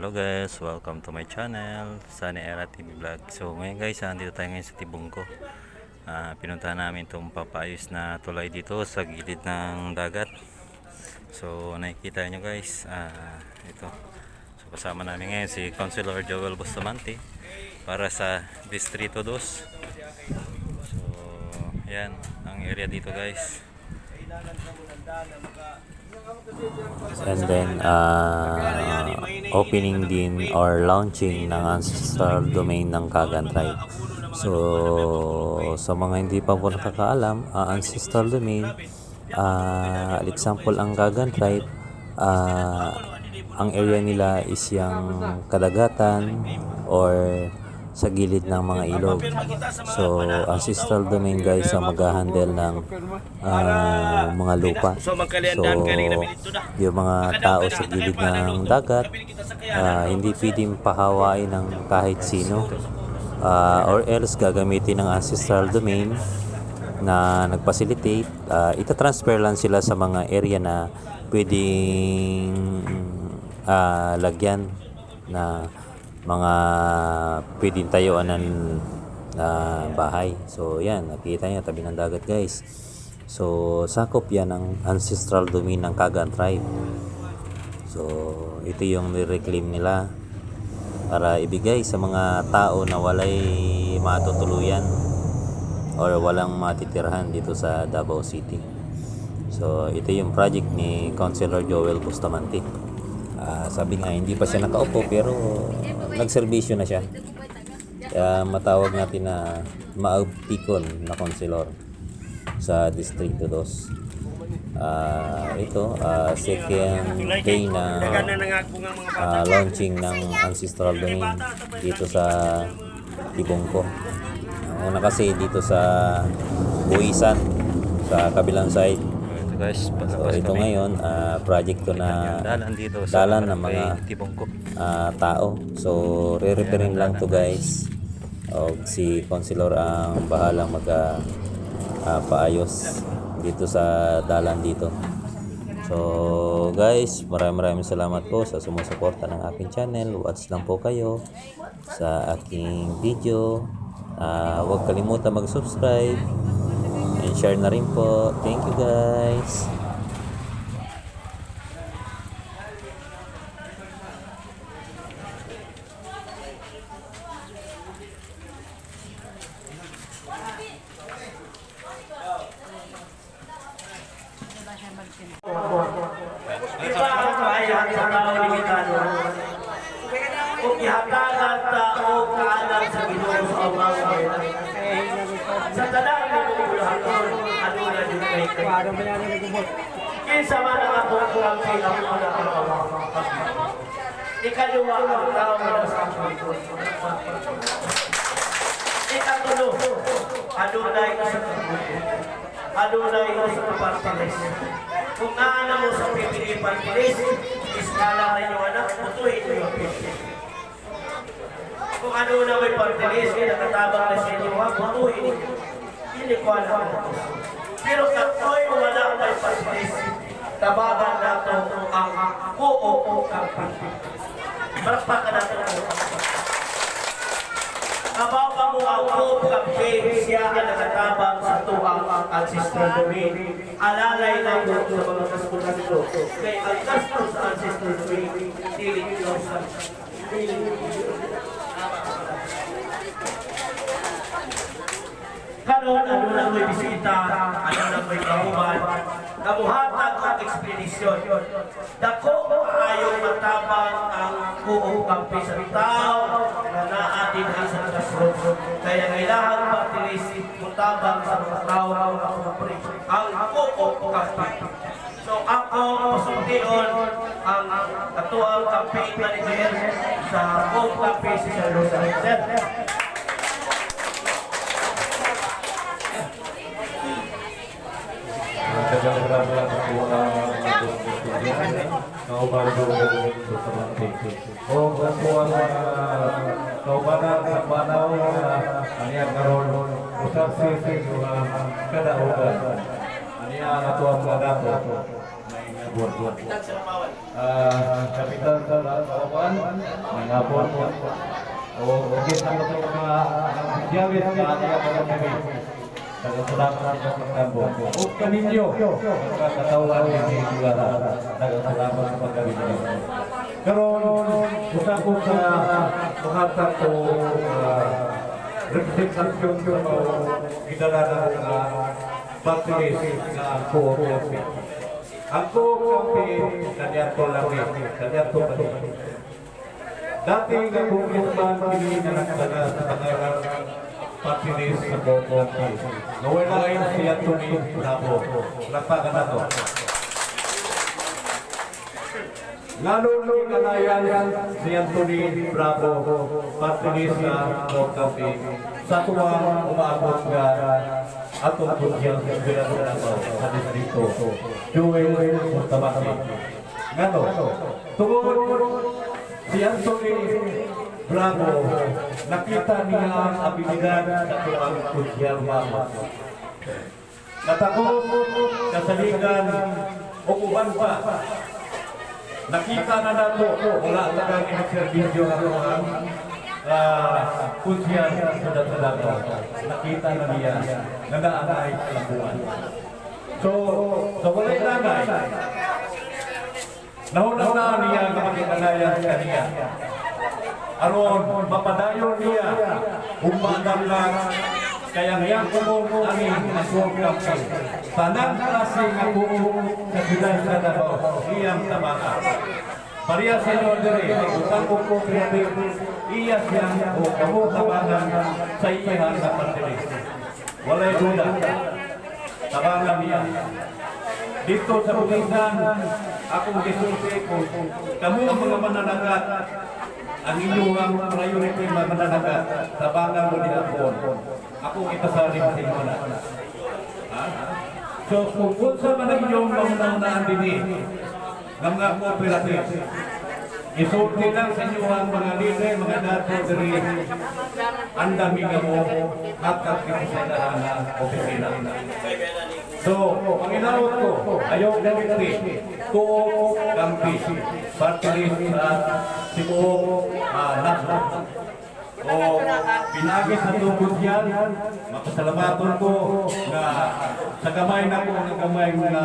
Hello guys, welcome to my channel, Sunny Era TV Vlog. So ngayon guys, andito tayo ngayon sa Tibungko. Pinuntahan namin itong papaayos na tulay dito sa gilid ng dagat. So nakikita nyo guys, ito. So kasama namin ngayon si Councilor Joel Bustamante para sa Distrito 2. So yan, ang area dito guys. And then opening din or launching ng ancestral domain ng Kagan Tribe. So sa mga hindi pa po nakakaalam, ancestral domain, example ang Kagan Tribe, ang area nila is yung kadagatan or sa gilid ng mga ilog. So ancestral domain guys ang mag-handle ng mga lupa. So yung mga tao sa gilid ng dagat, hindi pwedeng pahawain ng kahit sino, or else gagamitin ng ancestral domain na nag-facilitate. Ita-transfer lang sila sa mga area na pwedeng lagyan na mga pwedeng tayuan ng bahay. So yan, nakita nyo tabi ng dagat guys. So sakop yan ng ancestral domain ng Kagan Tribe. So ito yung nireclaim nila para ibigay sa mga tao na walay matutuluyan or walang matitirhan dito sa Davao City. So ito yung project ni Councilor Joel Bustamante. Sabi nga hindi pa siya nakaupo pero nagserbisyo na siya. Kaya matawag natin na maagtikon na konselor sa Distrito 2. Ito second day na launching ng ancestral domain dito sa Tibungko. Una kasi dito sa Buisan sa kabilang side. Guys, so ito ngayon project to na dalan ng mga tao. So re-repairing lang to guys. O si Councilor ang bahalang paayos dito sa dalan dito. So guys, maraming salamat po sa sumusuporta ng aking channel. Watch lang po kayo sa aking video. Huwag kalimutan mag-subscribe and share na rin po. Thank you guys. Kung ihatagan tao kaalam sa Ginoo sa amang sa tanan ng ulahanon ano na yung kay kinsa man ang ako ang pinakauna ikaduwa ang tao na sa Panginoon. Ikatulo, adunay sa Panginoon. Adunay sa Parpiles. Kung naana mo sa PPA Parpiles, iskala na yung anak, putuhin mo yung PPA. Kung ano na may Parpiles, nakatabang na sa inyo, putuhin mo. Hindi ko alam. Pero katoy wala may Parpiles, tabagan nato ang kuo kang Parpiles. Marapaka nato ang Kababa mo ang kuo kang Parpiles, siya ang nakatabang sa tuwang ancestral domain. Alalay na mo sa mga kasunan ito. Kaya ang custom sa ancestral domain, dili ito sa karon ano lang may bisita, ano lang may kahuman, kamuhatag ang ekspedisyon. Dako ayaw matabang ang kuong kampi sa tao na naatin ang sa kasron. Kaya kailangan magtilisip mutabang sa mga tao ang kuong kampi. So ako pasuntion ang katuang campaign manager sa kuong kampi sa San Jose. kaubanan sa panahon na ang iyang karoon usap sisi kadaugan. niya natuwa mga dato. May buwan-buwan. Kapitan sa Kawapan, may ngapon. O higit na ito mga siyawit na ating kami. Tagasalamat sa pagkambo. O kaninyo, katawan ni Iwara. Tagasalamat sa pagkambo. Pero usap ko sa panghatak ko representasyon ko gidala na parties na co-op. Ang co-op kanyato lang kanyato pa rin. Dati nga congressman kini na nagtaga sa pangarang parties sa co-op. Nawala ay siya tuni Bravo. Lapagan na to. Lalo nung kanayan si Anthony Bravo, parties sa co-op. Sa tuwang umaabot nga atong punyang Davao sa distrito. Joel Bustamante. Ngano? Tungod si Anthony Bravo, nakita niya ang abilidad sa tuwang punyang mama. Natakot, kasaligan, o kuban pa. Nakita na nato, wala talagang inagserbisyo ng tuwang kunsyan sa Davao. Nakita na niya na naanay sa buwan. So, sa walay langay, nauna niya ang makikanayan kaniya. Aron, mapadayon niya, umadam lang, kaya ngayon kumumo aning aswang kapal. Tanang klase nga kumumo sa sila sa Davao, iyang tabaka. Pareha sa inyo diri, utang ko po iya siyang o kamo tabangan sa iyahan na partilis. Walay duda, tabangan niya. Dito sa Bukisan, akong gisulti ko, kamo ang mga mananagat, ang inyong priority mga mananagat, tabangan mo nila po. Akong itasalim sa inyo na. So, kung sa man inyong mamunang din ng mga cooperative, isulti lang sa inyo ang mga lider, mga dato diri, ang dami nga mo at kakita sa ilahan na opisina. So, ang inawat ko, ayaw gawin ko kampi, party list sa Cebu, Nasa. O pinagis na tungkol yan, mapasalamaton ko na sa gamay na ko, ng gamay na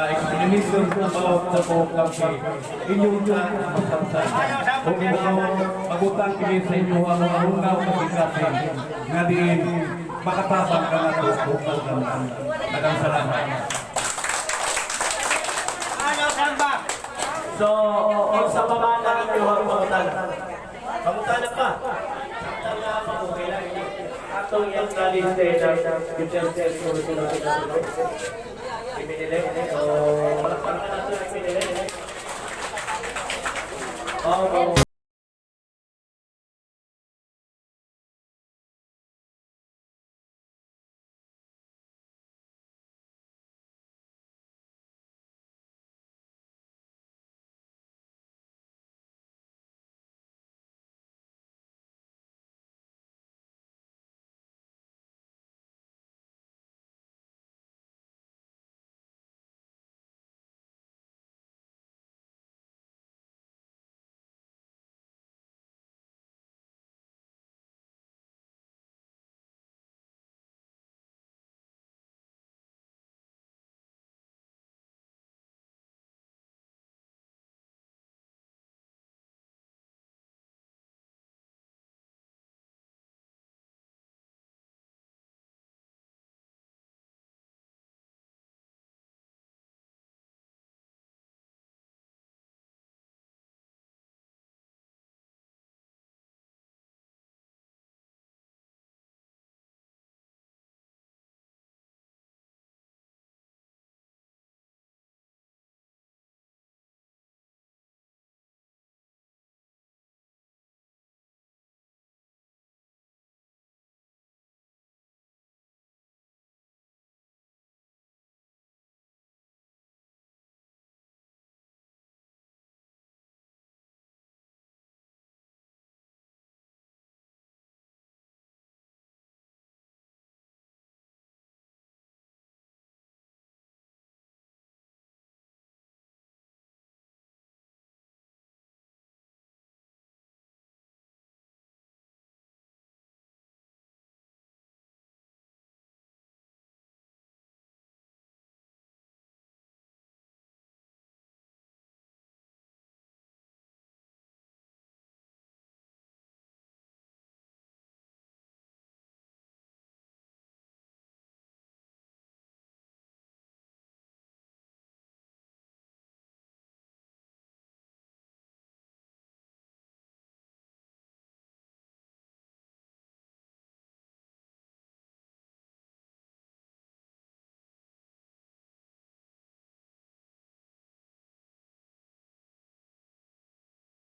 explanation about the co-kampi, inyong na masamsan. Kung ikaw magutang kini sa inyo ang mga ungaw na pagkasin, nga din makatabang ka na ito upang naman. Nagang salamat. So, sa baba na ninyo ang pagutana. Pagutana pa. Pagutana pa kung kailangan. Atong yung naliste na yung